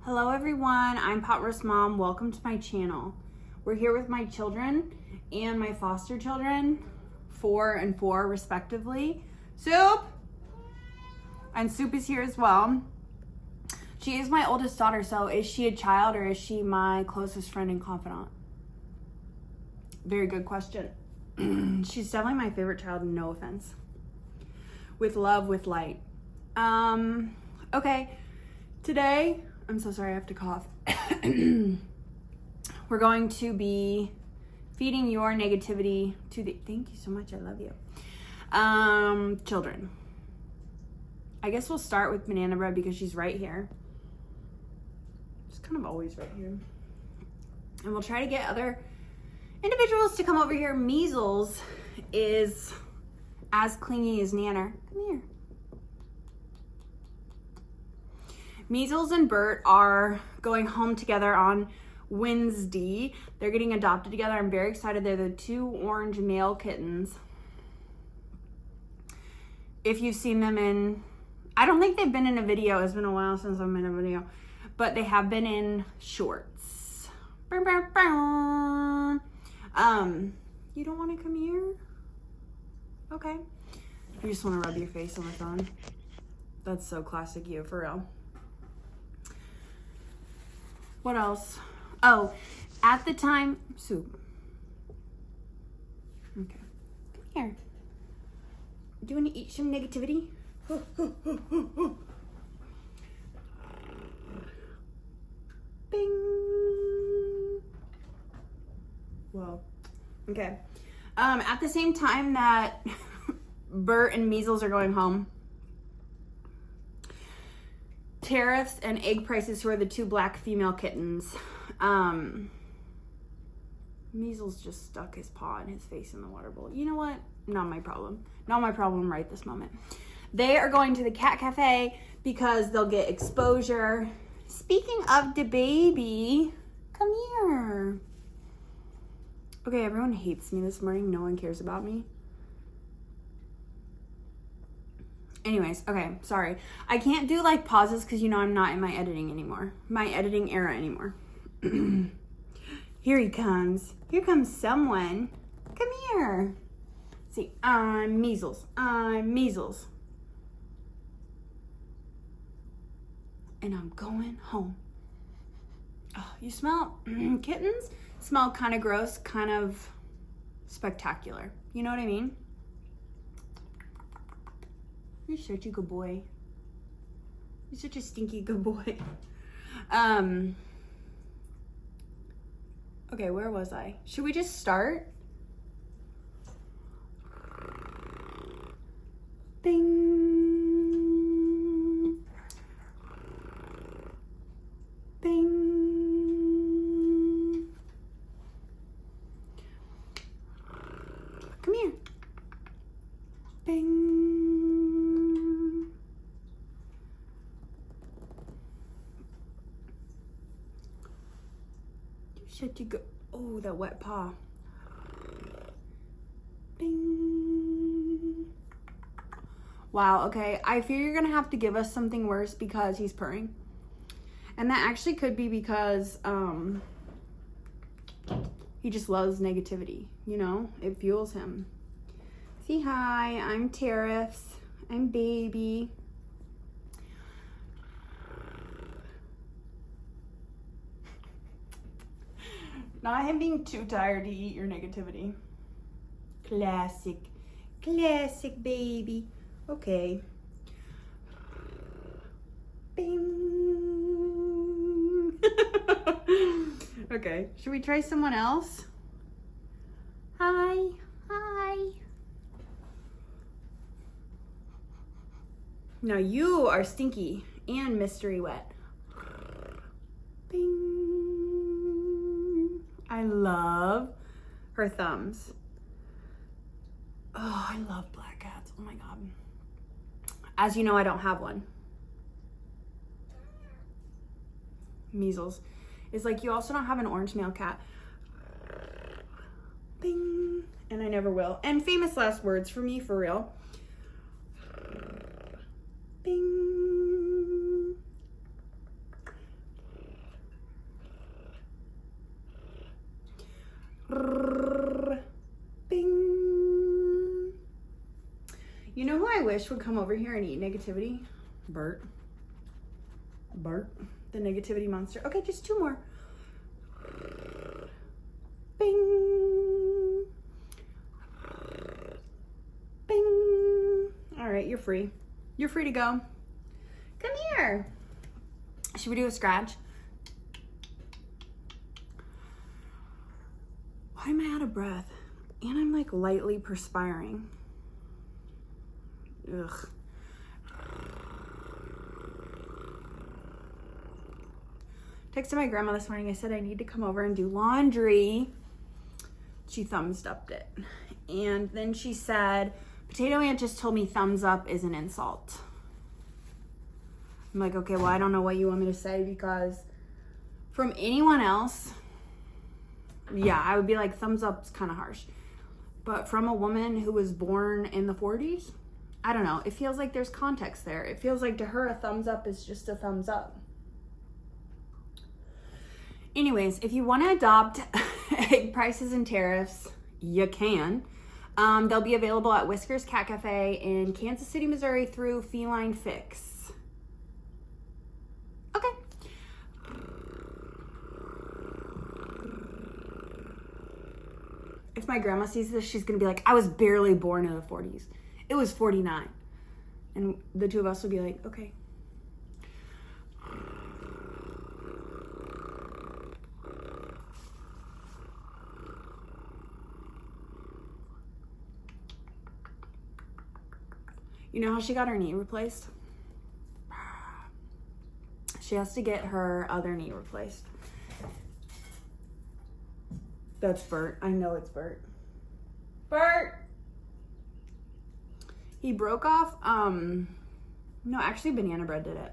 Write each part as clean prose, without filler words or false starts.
Hello everyone, I'm potroastmom. Welcome to my channel. We're here with my children and my foster children, 4 and 4 respectively. Soup! And Soup is here as well. She is my oldest daughter, so is she a child or is she my closest friend and confidant? Very good question. She's definitely my favorite child, no offense. With love, with light. Okay, today, I'm so sorry I have to cough. We're going to be feeding your negativity to the, thank you so much, I love you. Children. I guess we'll start with Banana Bread because she's right here. She's kind of always right here. And we'll try to get other individuals to come over here. Measles is as clingy as Nanner. Come here. Measles and Bert are going home together on Wednesday. They're getting adopted together. I'm very excited. They're the 2 orange male kittens. If you've seen them in, I don't think they've been in a video. It's been a while since I'm in a video, but they have been in shorts. You don't want to come here? Okay. You just want to rub your face on the phone. That's so classic you, for real. What else? Oh, at the time, Soup. Okay, come here. Do you want to eat some negativity? Bing. Whoa. Okay. At the same time that Bert and Measles are going home, tariffs and egg prices, who are the 2 black female kittens. Measles just stuck his paw and his face in the water bowl. You know what? Not my problem. Not my problem right this moment. They are going to the cat cafe because they'll get exposure. Speaking of the baby, come here. Okay, everyone hates me this morning. No one cares about me. Anyways, okay, sorry. I can't do like pauses because you know I'm not in my editing anymore. My editing era anymore. Here he comes. Here comes someone. Come here. See, I'm Measles. I'm Measles. And I'm going home. Oh, you smell kittens? Smell kind of gross, kind of spectacular. You know what I mean? You're such a good boy. You're such a stinky good boy. Okay, where was I? Should we just start? Bing. Bing. Come here. Bing. Should you go? Oh, that wet paw. Bing. Wow, okay. I fear you're gonna have to give us something worse because he's purring. And that actually could be because he just loves negativity, you know? It fuels him. Say hi, I'm Tariffs. I'm Baby. Not him being too tired to eat your negativity. Classic. Classic, baby. Okay. Bing. Okay. Should we try someone else? Hi. Hi. Now you are stinky and mystery wet. Bing. I love her thumbs. Oh, I love black cats. Oh my God. As you know, I don't have one. Measles. It's like you also don't have an orange male cat. Bing. And I never will. And famous last words for me, for real. Bing. Bing. You know who I wish would come over here and eat negativity? Bert. Bert, the negativity monster. Okay, just 2 more. Bing. Bing. All right, you're free. You're free to go. Come here. Should we do a scratch? Why am I out of breath? And I'm like lightly perspiring. Ugh. Texted my grandma this morning. I said I need to come over and do laundry. She thumbs upped it. And then she said, Potato Aunt just told me thumbs up is an insult. I'm like, okay, well, I don't know what you want me to say, because from anyone else, yeah, I would be like, thumbs up's kind of harsh. But from a woman who was born in the 40s, I don't know. It feels like there's context there. It feels like to her, a thumbs up is just a thumbs up. Anyways, if you want to adopt egg prices and tariffs, you can. They'll be available at Whiskers Cat Cafe in Kansas City, Missouri through Feline Fix. Okay. If my grandma sees this, she's going to be like, I was barely born in the 40s. It was 49. And the two of us will be like, okay. You know how she got her knee replaced? She has to get her other knee replaced. That's Bert. I know it's Bert. Bert! He broke off, no, actually Banana Bread did it.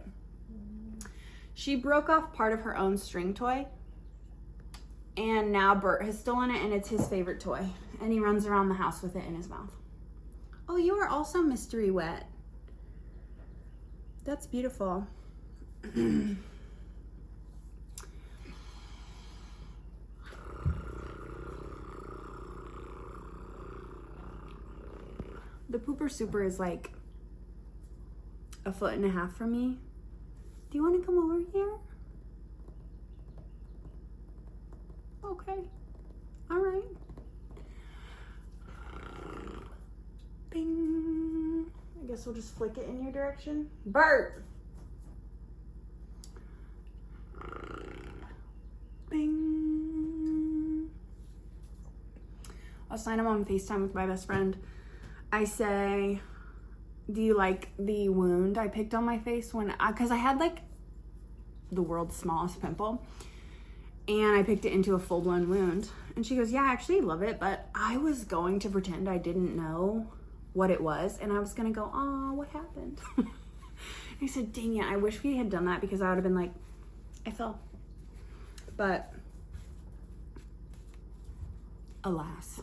She broke off part of her own string toy, and now Bert has stolen it, and it's his favorite toy, and he runs around the house with it in his mouth. Oh, you are also mystery wet. That's beautiful. The pooper super is like 1.5 feet from me. Do you want to come over here? Okay. All right. Bing. I guess we'll just flick it in your direction. Bert! Bing. Last night I'm on FaceTime with my best friend. I say, do you like the wound I picked on my face because I had like the world's smallest pimple, and I picked it into a full-blown wound. And she goes, yeah, I actually love it, but I was going to pretend I didn't know what it was, and I was gonna go, oh, what happened? I said, dang it, I wish we had done that, because I would have been like, I fell. But alas.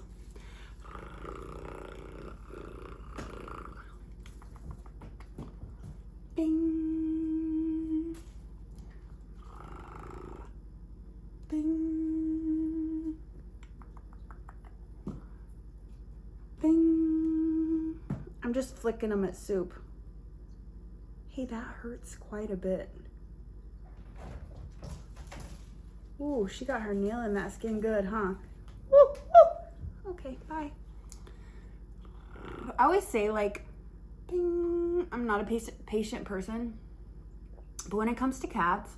Bing. Bing. Bing. I'm just flicking them at Soup. Hey, that hurts quite a bit. Ooh, she got her nail in that skin good, huh? Woo, woo. Okay, bye. I always say, like, bing. I'm not a patient person, but when it comes to cats,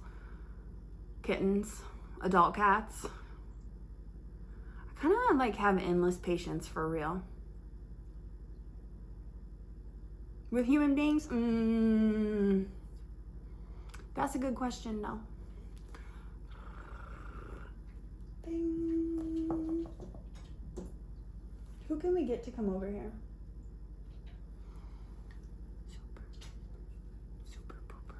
kittens, adult cats, I kind of like have endless patience for real. With human beings, that's a good question, though. Bing. Who can we get to come over here? Super pooper.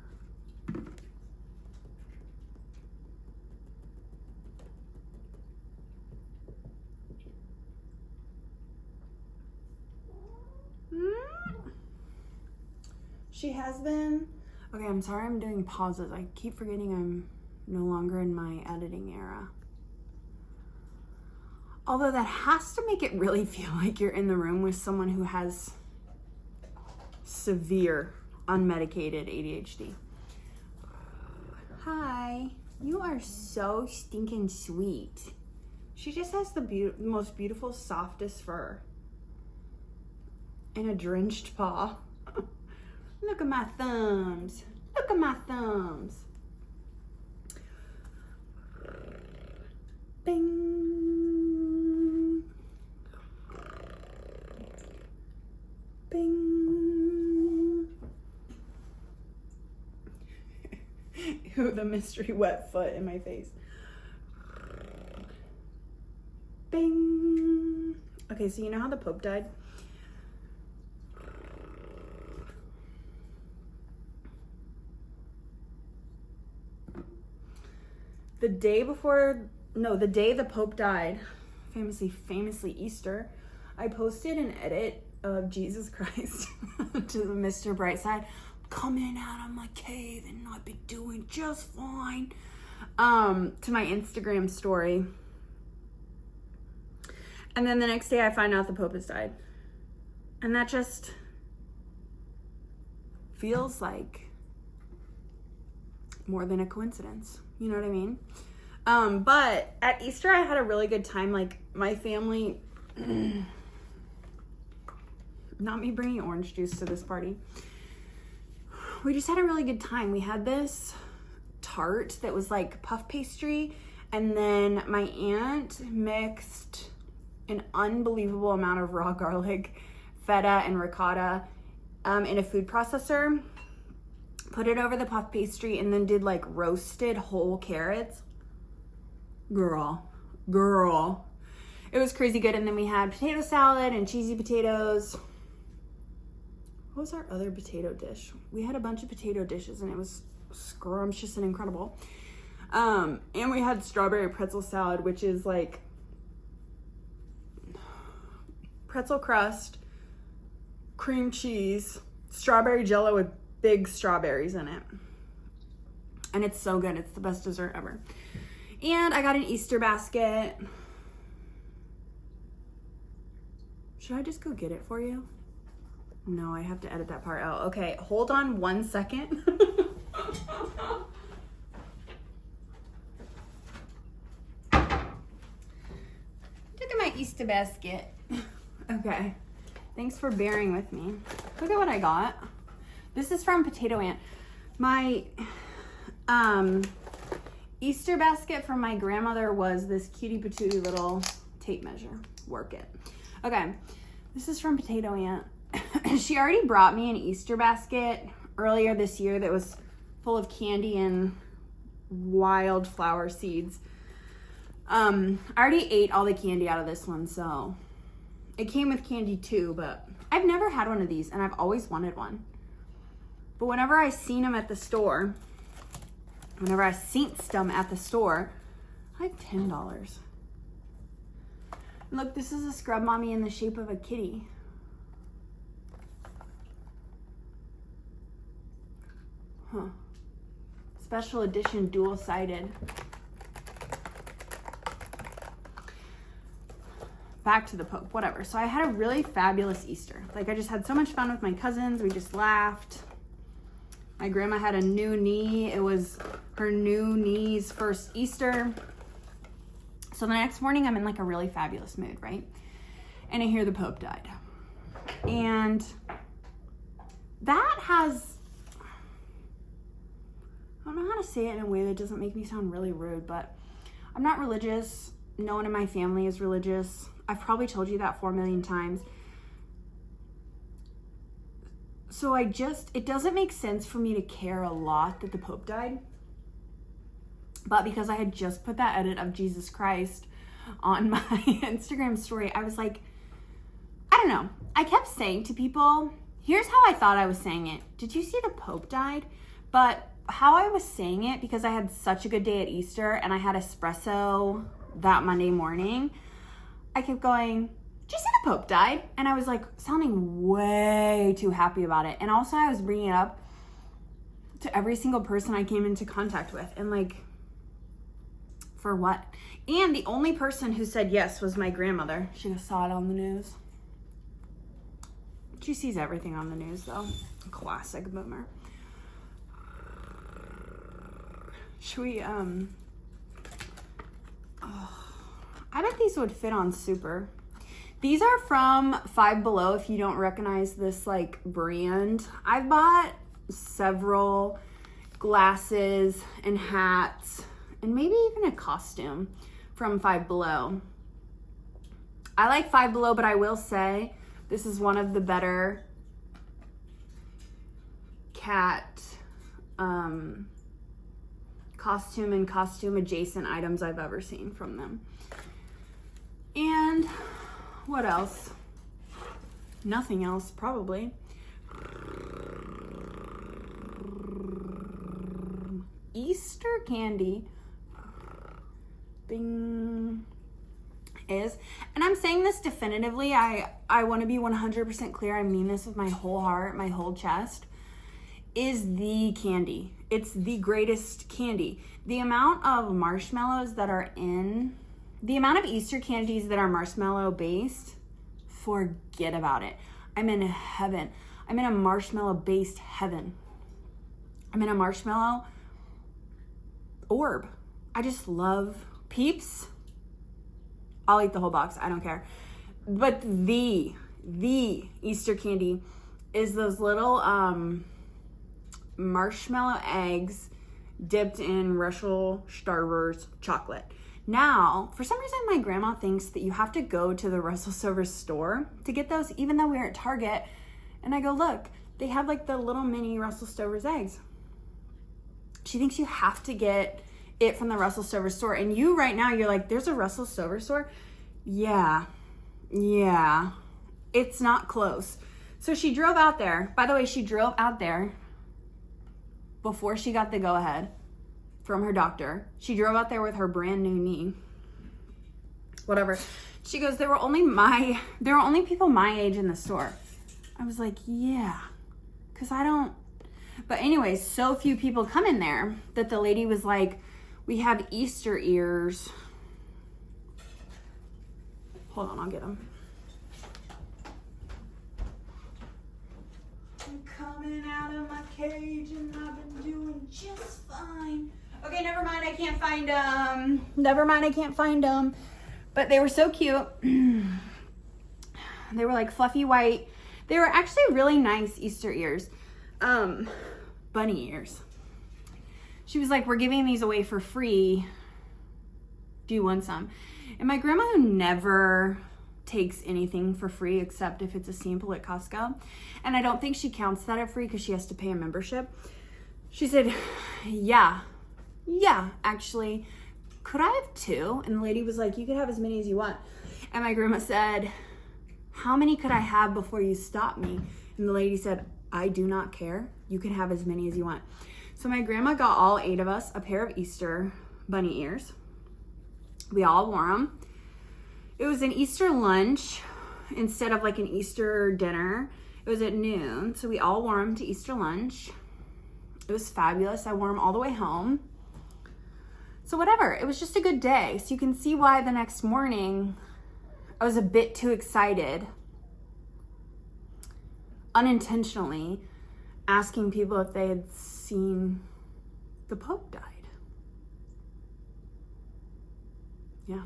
She has been. Okay, I'm sorry I'm doing pauses. I keep forgetting I'm no longer in my editing era. Although that has to make it really feel like you're in the room with someone who has severe unmedicated ADHD. Hi, you are so stinking sweet. She just has the most beautiful, softest fur. And a drenched paw. Look at my thumbs. Look at my thumbs. Bing. Bing. Ew, the mystery wet foot in my face. Bing. Okay, so you know how the Pope died? The day the Pope died, famously Easter, I posted an edit of Jesus Christ to the Mr. Brightside, coming out of my cave and I've been doing just fine, to my Instagram story. And then the next day I find out the Pope has died. And that just feels like more than a coincidence. You know what I mean? But at Easter, I had a really good time. Like, my family, not me bringing orange juice to this party. We just had a really good time. We had this tart that was like puff pastry. And then my aunt mixed an unbelievable amount of raw garlic, feta, and ricotta in a food processor. Put it over the puff pastry and then did like roasted whole carrots. Girl. It was crazy good. And then we had potato salad and cheesy potatoes. What was our other potato dish? We had a bunch of potato dishes and it was scrumptious and incredible. And we had strawberry pretzel salad, which is like pretzel crust, cream cheese, strawberry jello with big strawberries in it. And it's so good. It's the best dessert ever. And I got an Easter basket. Should I just go get it for you? No, I have to edit that part out. Okay, hold on 1 second. Look at my Easter basket. Okay, thanks for bearing with me. Look at what I got. This is from Potato Ant. My Easter basket from my grandmother was this cutie patootie little tape measure. Work it. Okay, this is from Potato Ant. She already brought me an Easter basket earlier this year that was full of candy and wildflower seeds. I already ate all the candy out of this one, so it came with candy too, but I've never had one of these and I've always wanted one. But whenever I seen them at the store, I had $10. Look, this is a scrub mommy in the shape of a kitty. Huh. Special edition, dual-sided. Back to the Pope, whatever. So I had a really fabulous Easter. Like, I just had so much fun with my cousins. We just laughed. My grandma had a new knee. It was her new knee's first Easter. So the next morning, I'm in like a really fabulous mood, right? And I hear the Pope died. And that has, I don't know how to say it in a way that doesn't make me sound really rude, but I'm not religious. No one in my family is religious. I've probably told you that 4 million times. So it doesn't make sense for me to care a lot that the Pope died. But because I had just put that edit of Jesus Christ on my Instagram story, I was like, I don't know. I kept saying to people, here's how I thought I was saying it. Did you see the Pope died? But how I was saying it, because I had such a good day at Easter and I had espresso that Monday morning, I kept going, did you see the Pope died? And I was like sounding way too happy about it. And also I was bringing it up to every single person I came into contact with. And like For what? And the only person who said yes was my grandmother. She just saw it on the news. She sees everything on the news, though. Classic boomer. Should we, I bet these would fit on Super. These are from Five Below, if you don't recognize this, like, brand. I've bought several glasses and hats and maybe even a costume from Five Below. I like Five Below, but I will say this is one of the better cat costume and costume adjacent items I've ever seen from them. And what else? Nothing else, probably. Easter candy. Bing. Is, and I'm saying this definitively, I want to be 100% clear, I mean this with my whole heart, my whole chest, is the candy. It's the greatest candy. The amount of marshmallows that are in, the amount of Easter candies that are marshmallow based, forget about it. I'm in heaven. I'm in a marshmallow based heaven. I'm in a marshmallow orb. I just love Peeps. I'll eat the whole box. I don't care. But the Easter candy is those little marshmallow eggs dipped in Russell Stover's chocolate. Now, for some reason, my grandma thinks that you have to go to the Russell Stover store to get those, even though we're at Target. And I go, look, they have like the little mini Russell Stover's eggs. She thinks you have to get it from the Russell Stover store. And you right now, you're like, there's a Russell Stover store? Yeah. It's not close. So she drove out there. By the way, she drove out there before she got the go-ahead from her doctor. She drove out there with her brand new knee. Whatever. She goes, there were only people my age in the store. I was like, yeah, because I don't. But anyways, so few people come in there that the lady was like, we have Easter ears. Hold on, I'll get them. I'm coming out of my cage and I've been doing just fine. Okay, never mind, I can't find them. But they were so cute. They were like fluffy white. They were actually really nice Easter ears. Bunny ears. She was like, we're giving these away for free. Do you want some? And my grandma, who never takes anything for free except if it's a sample at Costco, and I don't think she counts that at free because she has to pay a membership. She said, yeah, actually, could I have two? And the lady was like, you could have as many as you want. And my grandma said, how many could I have before you stop me? And the lady said, I do not care. You can have as many as you want. So my grandma got all 8 of us a pair of Easter bunny ears. We all wore them. It was an Easter lunch instead of like an Easter dinner. It was at noon, so we all wore them to Easter lunch. It was fabulous. I wore them all the way home. So whatever, it was just a good day. So you can see why the next morning I was a bit too excited, unintentionally asking people if they had seen the Pope died. Yeah.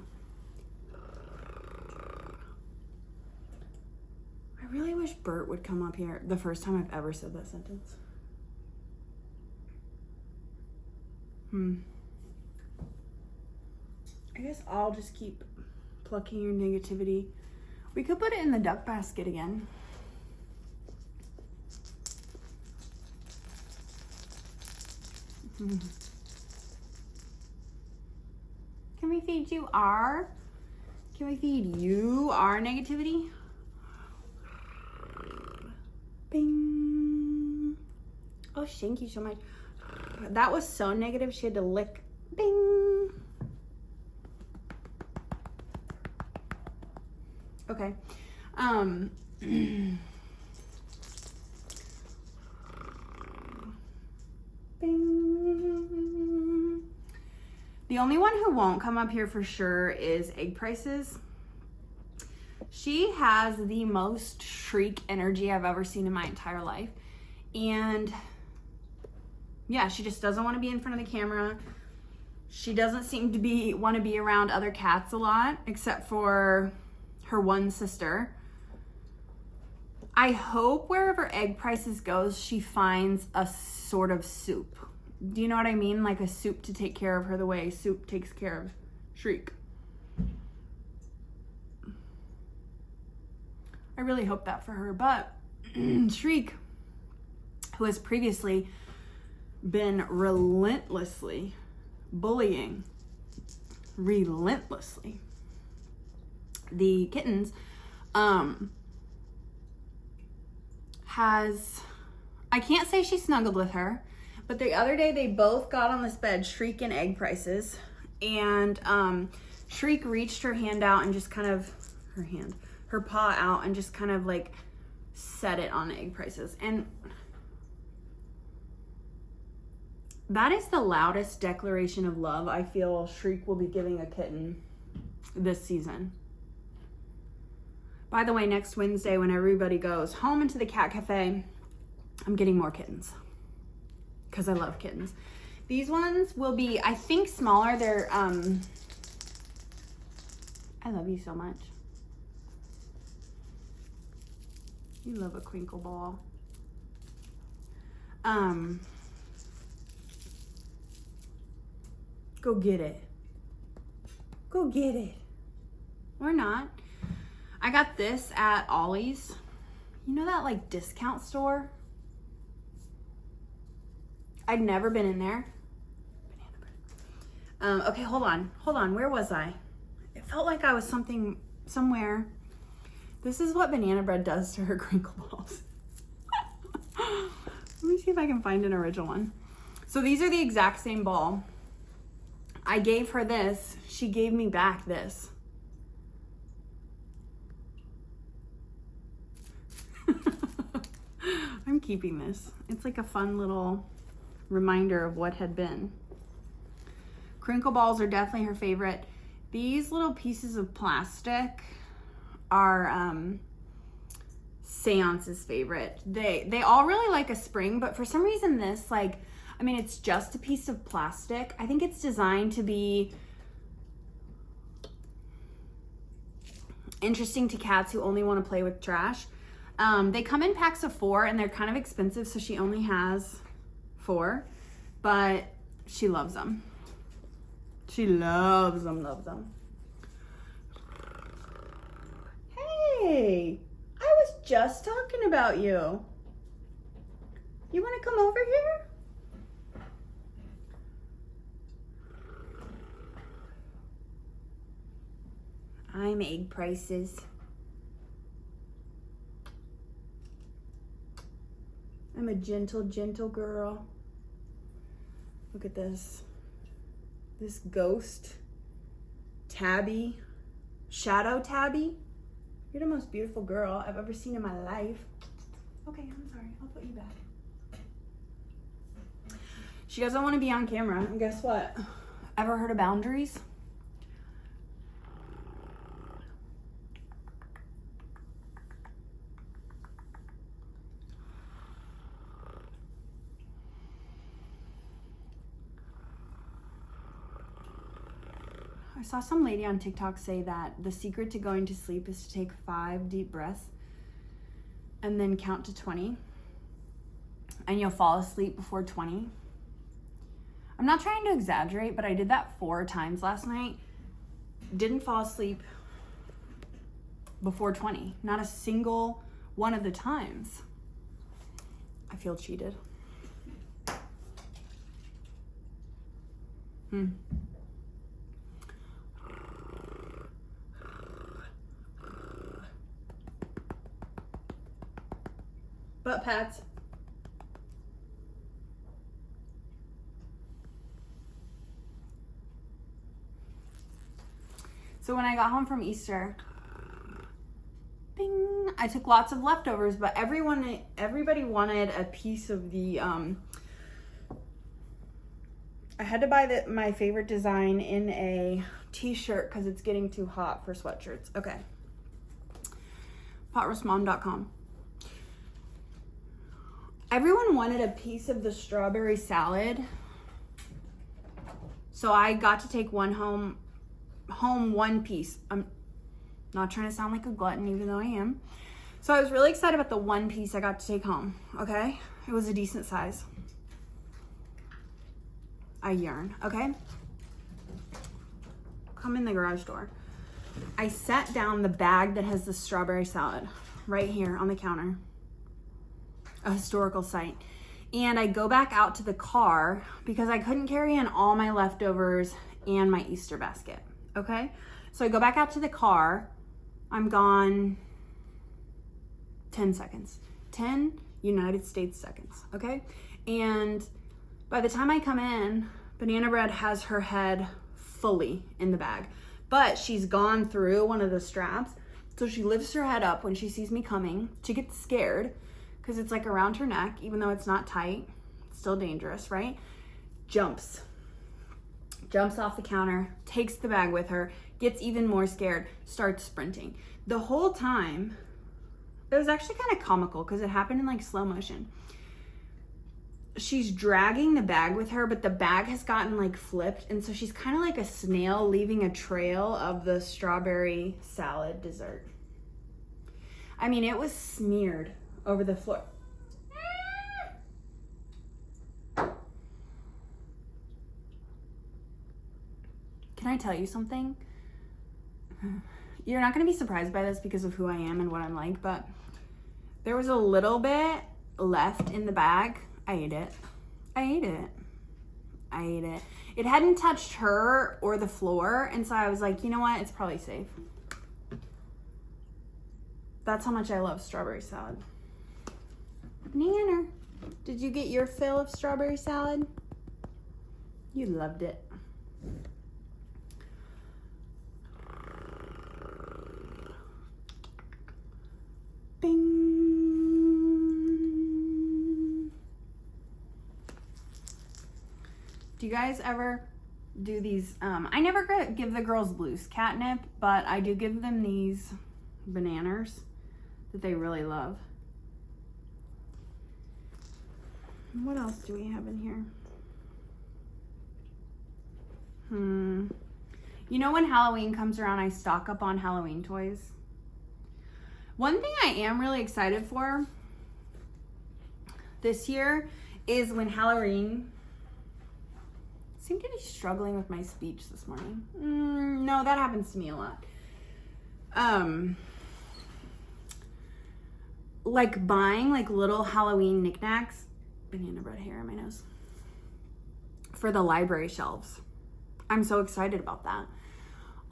I really wish Bert would come up here. The first time I've ever said that sentence. I guess I'll just keep plucking your negativity. We could put it in the duck basket again. Can we feed you our? Can we feed you our negativity? Bing. Oh, thank you so much. That was so negative, she had to lick. Bing. Okay. Bing. The only one who won't come up here for sure is Egg Prices. She has the most shriek energy I've ever seen in my entire life. And yeah, she just doesn't want to be in front of the camera. She doesn't seem to want to be around other cats a lot, except for her one sister. I hope wherever Egg Prices goes, she finds a sort of soup. Do you know what I mean? Like a soup to take care of her the way soup takes care of Shriek. I really hope that for her. But Shriek, who has previously been relentlessly bullying, the Kittens, I can't say she snuggled with her, but the other day they both got on this bed, Shriek and Egg Prices, and Shriek reached her hand out and just kind of, her paw out and just kind of like set it on Egg Prices. And that is the loudest declaration of love I feel Shriek will be giving a kitten this season. By the way, next Wednesday when everybody goes home into the cat cafe, I'm getting more kittens because I love kittens. These ones will be, I think, smaller. They're, I love you so much. You love a crinkle ball. Go get it. Go get it. Or not. I got this at Ollie's. You know that like discount store? I'd never been in there. Banana bread. Okay, hold on. Where was I? It felt like I was somewhere. This is what banana bread does to her crinkle balls. Let me see if I can find an original one. So these are the exact same ball. I gave her this. She gave me back this. I'm keeping this. It's like a fun little reminder of what had been. Crinkle balls are definitely her favorite. These little pieces of plastic are Seance's favorite. They all really like a spring, but for some reason this, like, I mean, it's just a piece of plastic. I think it's designed to be interesting to cats who only want to play with trash. They come in packs of 4 and they're kind of expensive, so she only has 4, but she loves them. She loves them. Hey, I was just talking about you. You want to come over here? I'm Egg Prices. I'm a gentle girl. Look at this. This ghost tabby, shadow tabby. You're the most beautiful girl I've ever seen in my life. Okay, I'm sorry. I'll put you back. She doesn't want to be on camera. And guess what? Ever heard of boundaries? I saw some lady on TikTok say that the secret to going to sleep is to take 5 deep breaths and then count to 20 and you'll fall asleep before 20. I'm not trying to exaggerate, but I did that 4 times last night. Didn't fall asleep before 20. Not a single one of the times. I feel cheated. Butt pats. So when I got home from Easter, bing, I took lots of leftovers, but everybody wanted a piece of the I had to buy my favorite design in a t-shirt because it's getting too hot for sweatshirts. Okay. potroastmom.com. Everyone wanted a piece of the strawberry salad, so I got to take one home one piece. I'm not trying to sound like a glutton, even though I am. So I was really excited about the one piece I got to take home, okay? It was a decent size. I yearn, okay? Come in the garage door. I set down the bag that has the strawberry salad right here on the counter. A historical site. And I go back out to the car because I couldn't carry in all my leftovers and my Easter basket, okay? So I go back out to the car. I'm gone 10 seconds. 10 United States seconds, okay? And by the time I come in, Banana Bread has her head fully in the bag, but she's gone through one of the straps. So she lifts her head up when she sees me coming. She gets scared because it's like around her neck, even though it's not tight, it's still dangerous, right? Jumps off the counter, takes the bag with her, gets even more scared, starts sprinting. The whole time, it was actually kind of comical because it happened in like slow motion. She's dragging the bag with her, but the bag has gotten like flipped, and so she's kind of like a snail leaving a trail of the strawberry salad dessert. I mean, it was smeared over the floor. Can I tell you something? You're not going to be surprised by this because of who I am and what I'm like, but there was a little bit left in the bag. I ate it. It hadn't touched her or the floor, and so I was like, you know what? It's probably safe. That's how much I love strawberry salad. Banana, did you get your fill of strawberry salad? You loved it. Bing. Do you guys ever do these? I never give the girls loose catnip, but I do give them these bananas that they really love. What else do we have in here? You know, when Halloween comes around, I stock up on Halloween toys. One thing I am really excited for this year is when Halloween... I seem to be struggling with my speech this morning. No, that happens to me a lot. Like buying like little Halloween knickknacks. Banana bread hair in my nose. For the library shelves. I'm so excited about that.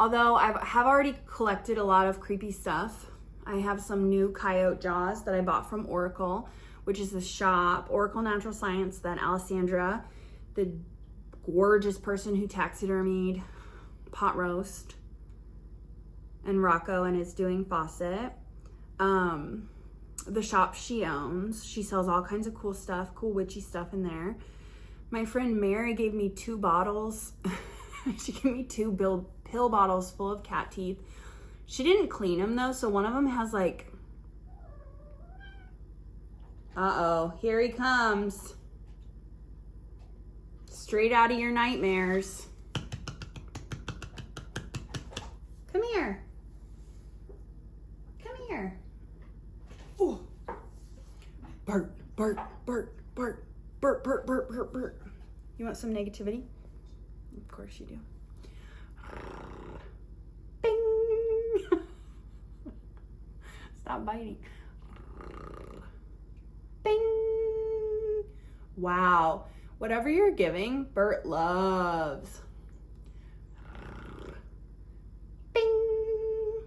Although I have already collected a lot of creepy stuff. I have some new coyote jaws that I bought from Oracle, which is the shop, Oracle Natural Science, that Alessandra, the gorgeous person who taxidermied Pot Roast, and Rocco and is doing faucet. The shop she owns. She sells all kinds of cool stuff, cool witchy stuff in there. My friend Mary gave me 2 bottles. She gave me 2 pill bottles full of cat teeth. She didn't clean them though, so one of them has like, uh-oh, here he comes. Straight out of your nightmares. Come here. Come here. Oh. Bert, Bert, Bert, Bert, Bert, Bert, Bert, Bert, Bert. You want some negativity? Of course you do. Bing! Stop biting. Bing! Wow. Whatever you're giving, Bert loves. Bing!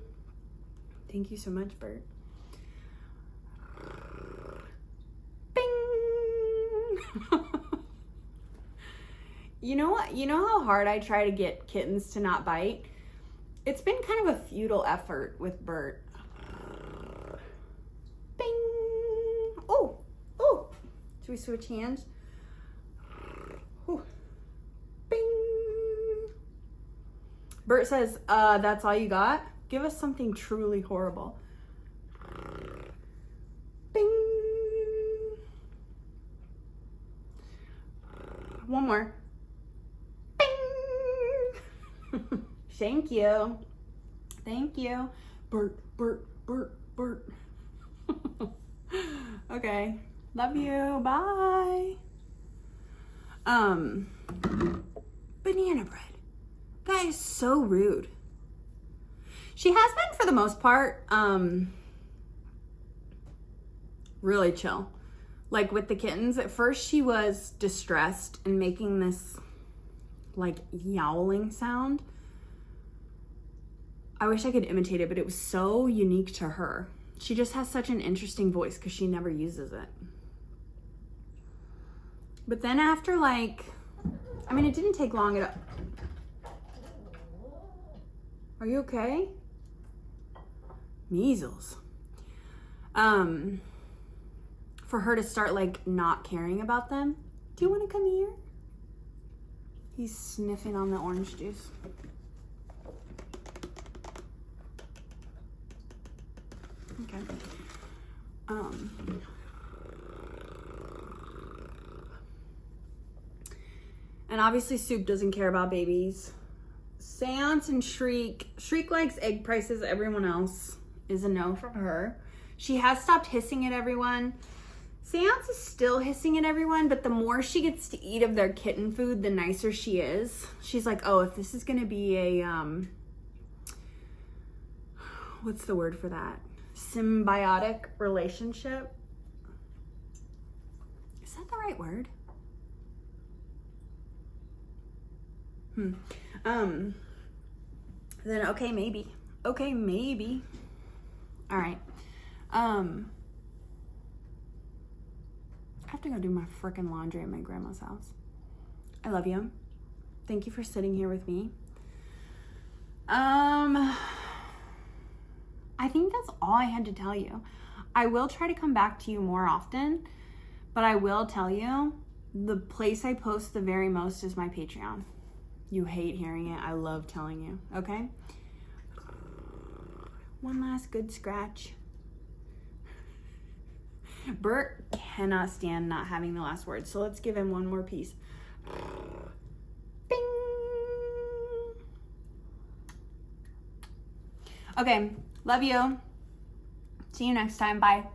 Thank you so much, Bert. Bing! You know what? You know how hard I try to get kittens to not bite? It's been kind of a futile effort with Bert. Bing! Oh! Oh! Should we switch hands? Whew. Bert says, that's all you got? Give us something truly horrible. Bing. One more. Bing. Thank you. Thank you. Bert, Bert, Bert, Bert. Okay. Love you. Bye. Banana bread. That is so rude. She has been, for the most part, really chill. Like with the kittens, at first she was distressed and making this like yowling sound. I wish I could imitate it, but it was so unique to her. She just has such an interesting voice because she never uses it. But then after like, I mean, it didn't take long at all. Are you okay? Measles. For her to start like not caring about them. Do you want to come here? He's sniffing on the orange juice. Okay. And obviously Soup doesn't care about babies. Seance and Shriek. Shriek likes egg prices. Everyone else is a no from her. She has stopped hissing at everyone. Seance is still hissing at everyone, but the more she gets to eat of their kitten food, the nicer she is. She's like, oh, if this is gonna be a, what's the word for that? Symbiotic relationship. Is that the right word? Then okay, maybe. Okay, maybe. All right. I have to go do my freaking laundry at my grandma's house. I love you. Thank you for sitting here with me. I think that's all I had to tell you. I will try to come back to you more often, but I will tell you, the place I post the very most is my Patreon. You hate hearing it. I love telling you, okay? One last good scratch. Bert cannot stand not having the last word, so let's give him one more piece. Bing! Okay, love you. See you next time. Bye.